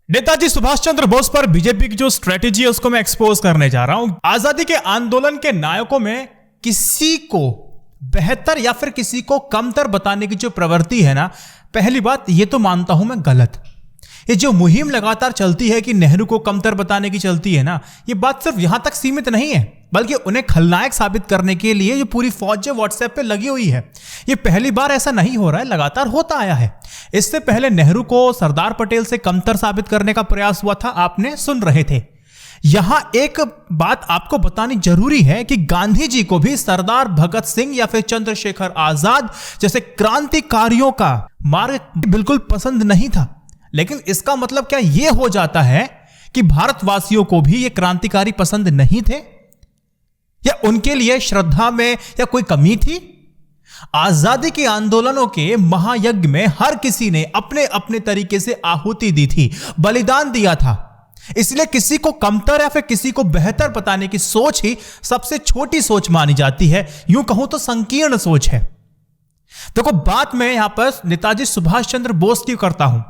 नेताजी सुभाष चंद्र बोस पर बीजेपी की जो स्ट्रेटेजी है उसको मैं एक्सपोज करने जा रहा हूं। आजादी के आंदोलन के नायकों में किसी को बेहतर या फिर किसी को कमतर बताने की जो प्रवृत्ति है ना, पहली बात ये तो मानता हूं मैं गलत। ये जो मुहिम लगातार चलती है कि नेहरू को कमतर बताने की चलती है ना, ये बात सिर्फ यहां तक सीमित नहीं है, बल्कि उन्हें खलनायक साबित करने के लिए जो पूरी फौज जो व्हाट्सएप पे लगी हुई है। ये पहली बार ऐसा नहीं हो रहा है, लगातार होता आया है। इससे पहले नेहरू को सरदार पटेल से कमतर साबित करने का प्रयास हुआ था, आपने सुन रहे थे। यहां एक बात आपको बतानी जरूरी है कि गांधी जी को भी सरदार भगत सिंह या फिर चंद्रशेखर आजाद जैसे क्रांतिकारियों का मार्ग बिल्कुल पसंद नहीं था। लेकिन इसका मतलब क्या यह हो जाता है कि भारतवासियों को भी ये क्रांतिकारी पसंद नहीं थे, या उनके लिए श्रद्धा में या कोई कमी थी? आजादी के आंदोलनों के महायज्ञ में हर किसी ने अपने अपने तरीके से आहुति दी थी, बलिदान दिया था। इसलिए किसी को कमतर या फिर किसी को बेहतर बताने की सोच ही सबसे छोटी सोच मानी जाती है, यूं कहूं तो संकीर्ण सोच है। देखो, बात मैं यहां पर नेताजी सुभाष चंद्र बोस की करता हूं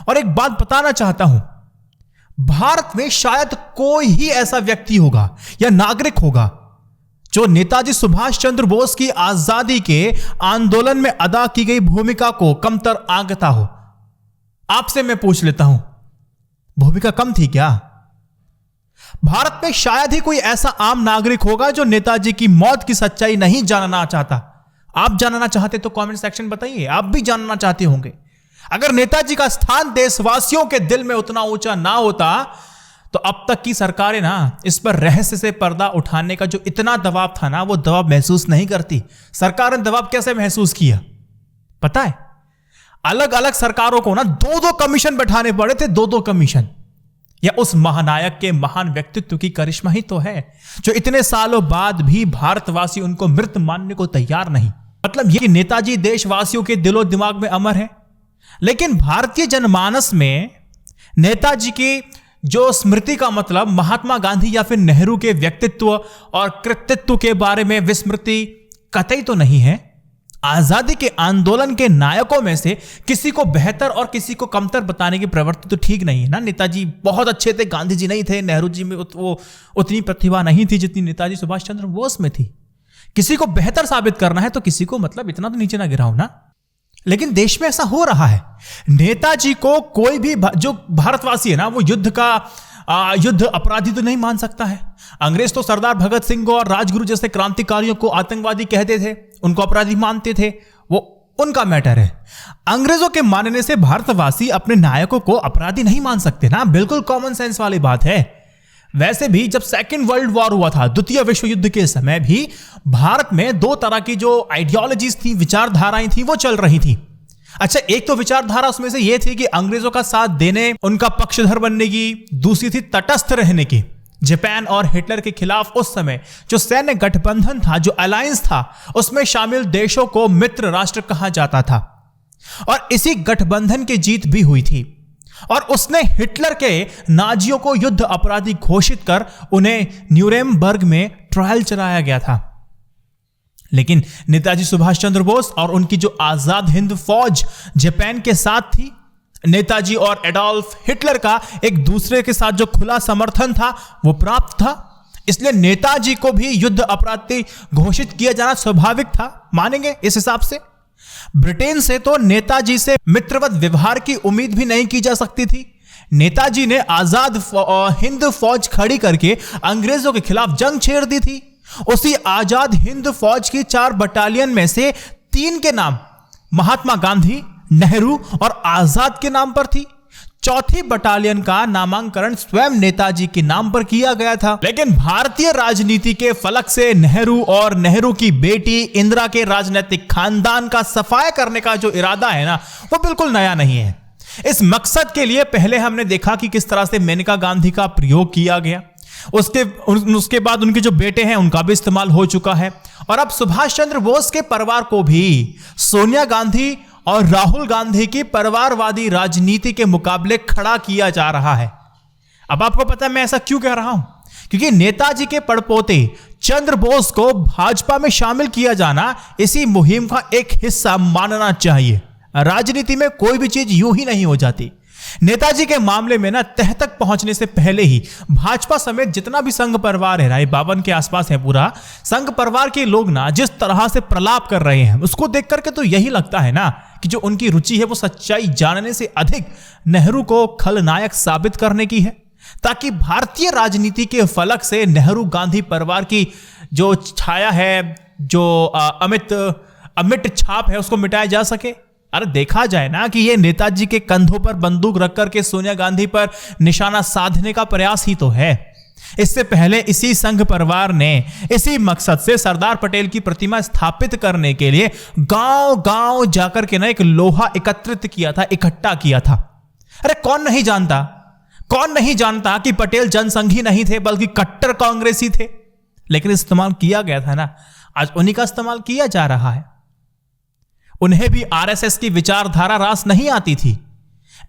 और एक बात बताना चाहता हूं। भारत में शायद कोई ही ऐसा व्यक्ति होगा या नागरिक होगा जो नेताजी सुभाष चंद्र बोस की आजादी के आंदोलन में अदा की गई भूमिका को कमतर आंकता हो। आपसे मैं पूछ लेता हूं, भूमिका कम थी क्या? भारत में शायद ही कोई ऐसा आम नागरिक होगा जो नेताजी की मौत की सच्चाई नहीं जानना चाहता। आप जानना चाहते तो कमेंट सेक्शन बताइए, आप भी जानना चाहते होंगे। अगर नेताजी का स्थान देशवासियों के दिल में उतना ऊंचा ना होता तो अब तक की सरकारें ना इस पर रहस्य से पर्दा उठाने का जो इतना दबाव था ना, वो दबाव महसूस नहीं करती। सरकार ने दबाव कैसे महसूस किया पता है? अलग अलग सरकारों को ना दो कमीशन बैठाने पड़े थे, दो कमीशन। या उस महानायक के महान व्यक्तित्व की करिश्मा ही तो है जो इतने सालों बाद भी भारतवासी उनको मृत मानने को तैयार नहीं। मतलब ये कि नेताजी देशवासियों के दिलो दिमाग में अमर है, लेकिन भारतीय जनमानस में नेताजी की जो स्मृति का मतलब महात्मा गांधी या फिर नेहरू के व्यक्तित्व और कृतित्व के बारे में विस्मृति कतई तो नहीं है। आजादी के आंदोलन के नायकों में से किसी को बेहतर और किसी को कमतर बताने की प्रवृत्ति तो ठीक नहीं है ना। नेताजी बहुत अच्छे थे, गांधी जी नहीं थे। नेहरू जी में वो उतनी प्रतिभा नहीं थी जितनी नेताजी सुभाष चंद्र बोस में थी। किसी को बेहतर साबित करना है तो किसी को मतलब इतना तो नीचे ना गिराओ ना। लेकिन देश में ऐसा हो रहा है। नेताजी को कोई भी जो भारतवासी है ना, वो युद्ध अपराधी तो नहीं मान सकता है। अंग्रेज तो सरदार भगत सिंह और राजगुरु जैसे क्रांतिकारियों को आतंकवादी कहते थे, उनको अपराधी मानते थे, वो उनका मैटर है। अंग्रेजों के मानने से भारतवासी अपने नायकों को अपराधी नहीं मान सकते ना, बिल्कुल कॉमन सेंस वाली बात है। वैसे भी जब सेकेंड वर्ल्ड वॉर हुआ था, द्वितीय विश्व युद्ध के समय भी भारत में दो तरह की जो आइडियोलॉजीज थी, विचारधाराएं थी, वो चल रही थी। अच्छा, एक तो विचारधारा उसमें से ये थी कि अंग्रेजों का साथ देने, उनका पक्षधर बनने की। दूसरी थी तटस्थ रहने की। जापान और हिटलर के खिलाफ उस समय जो सैन्य गठबंधन था, जो अलायंस था, उसमें शामिल देशों को मित्र राष्ट्र कहा जाता था। और इसी गठबंधन की जीत भी हुई थी और उसने हिटलर के नाजियों को युद्ध अपराधी घोषित कर उन्हें न्यूरेमबर्ग में ट्रायल चलाया गया था। लेकिन नेताजी सुभाष चंद्र बोस और उनकी जो आजाद हिंद फौज जापान के साथ थी, नेताजी और एडोल्फ हिटलर का एक दूसरे के साथ जो खुला समर्थन था वो प्राप्त था। इसलिए नेताजी को भी युद्ध अपराधी घोषित किया जाना स्वाभाविक था, मानेंगे इस हिसाब से। ब्रिटेन से तो नेताजी से मित्रवत व्यवहार की उम्मीद भी नहीं की जा सकती थी। नेताजी ने आजाद हिंद फौज खड़ी करके अंग्रेजों के खिलाफ जंग छेड़ दी थी। उसी आजाद हिंद फौज की 4 बटालियन में से 3 के नाम महात्मा गांधी, नेहरू और आजाद के नाम पर थी। चौथी बटालियन का नामांकन स्वयं नेताजी के नाम पर किया गया था। लेकिन भारतीय राजनीति के फलक से नेहरू और नेहरू की बेटी इंदिरा के राजनीतिक खानदान का सफाया करने का जो इरादा है ना, वो बिल्कुल नया नहीं है। इस मकसद के लिए पहले हमने देखा कि किस तरह से मेनका गांधी का प्रयोग किया गया। उसके बाद उनके जो बेटे हैं उनका भी इस्तेमाल हो चुका है। और अब सुभाष चंद्र बोस के परिवार को भी सोनिया गांधी और राहुल गांधी की परिवारवादी राजनीति के मुकाबले खड़ा किया जा रहा है। अब आपको पता है मैं ऐसा क्यों कह रहा हूं? क्योंकि नेताजी के पड़पोते चंद्र बोस को भाजपा में शामिल किया जाना इसी मुहिम का एक हिस्सा मानना चाहिए। राजनीति में कोई भी चीज यूं ही नहीं हो जाती। नेताजी के मामले में ना तह तक पहुंचने से पहले ही भाजपा समेत जितना भी संघ परिवार है, राय 52 के आसपास है पूरा संघ परिवार के लोग ना जिस तरह से प्रलाप कर रहे हैं, उसको देख करके तो यही लगता है ना कि जो उनकी रुचि है वो सच्चाई जानने से अधिक नेहरू को खलनायक साबित करने की है, ताकि भारतीय राजनीति के फलक से नेहरू गांधी परिवार की जो छाया है, जो अमिट छाप है, उसको मिटाया जा सके। अरे देखा जाए ना कि ये नेताजी के कंधों पर बंदूक रख करके सोनिया गांधी पर निशाना साधने का प्रयास ही तो है। इससे पहले इसी संघ परिवार ने इसी मकसद से सरदार पटेल की प्रतिमा स्थापित करने के लिए गांव-गांव जाकर के ना एक लोहा एकत्रित किया था, इकट्ठा किया था। अरे कौन नहीं जानता कि पटेल जनसंघी नहीं थे बल्कि कट्टर कांग्रेसी थे, लेकिन इस्तेमाल किया गया था ना, आज उन्हीं का इस्तेमाल किया जा रहा है। उन्हें भी आरएसएस की विचारधारा रास नहीं आती थी।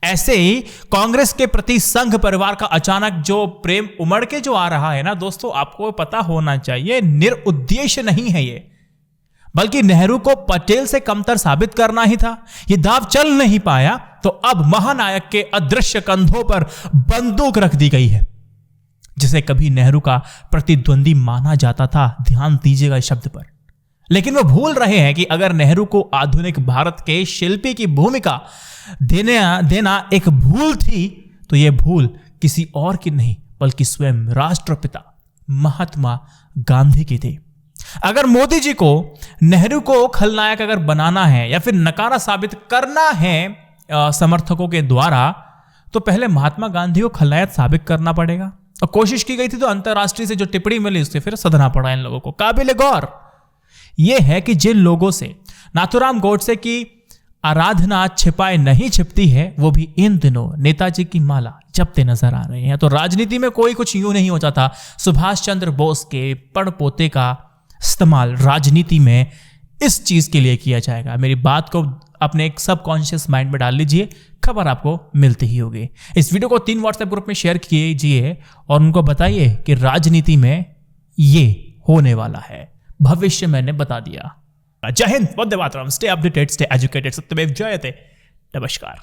ऐसे ही कांग्रेस के प्रति संघ परिवार का अचानक जो प्रेम उमड़ के जो आ रहा है ना दोस्तों, आपको पता होना चाहिए निरुद्देश्य नहीं है ये, बल्कि नेहरू को पटेल से कमतर साबित करना ही था। ये दाव चल नहीं पाया तो अब महानायक के अदृश्य कंधों पर बंदूक रख दी गई है, जिसे कभी नेहरू का प्रतिद्वंदी माना जाता था। ध्यान दीजिएगा इस शब्द पर। लेकिन वो भूल रहे हैं कि अगर नेहरू को आधुनिक भारत के शिल्पी की भूमिका देना एक भूल थी तो यह भूल किसी और की नहीं बल्कि स्वयं राष्ट्रपिता महात्मा गांधी की थी। अगर मोदी जी को नेहरू को खलनायक अगर बनाना है या फिर नकारा साबित करना है समर्थकों के द्वारा, तो पहले महात्मा गांधी को खलनायक साबित करना पड़ेगा। और कोशिश की गई थी तो अंतर्राष्ट्रीय से जो टिप्पणी मिली उससे फिर सधना पड़ा इन लोगों को। काबिल गौर यह है कि जिन लोगों से नाथूराम गोडसे की आराधना छिपाए नहीं छिपती है, वो भी इन दिनों नेताजी की माला जपते नजर आ रहे हैं। तो राजनीति में कोई कुछ यूं नहीं होता था। सुभाष चंद्र बोस के पड़पोते का इस्तेमाल राजनीति में इस चीज के लिए किया जाएगा। मेरी बात को अपने एक सबकॉन्शियस माइंड में डाल लीजिए, खबर आपको मिलती ही होगी। इस वीडियो को 3 व्हाट्सएप ग्रुप में शेयर कीजिए और उनको बताइए कि राजनीति में ये होने वाला है, भविष्य मैंने बता दिया। जय Hind, Vande Mataram, stay updated, stay educated, सत्यमेव जयते। नमस्कार।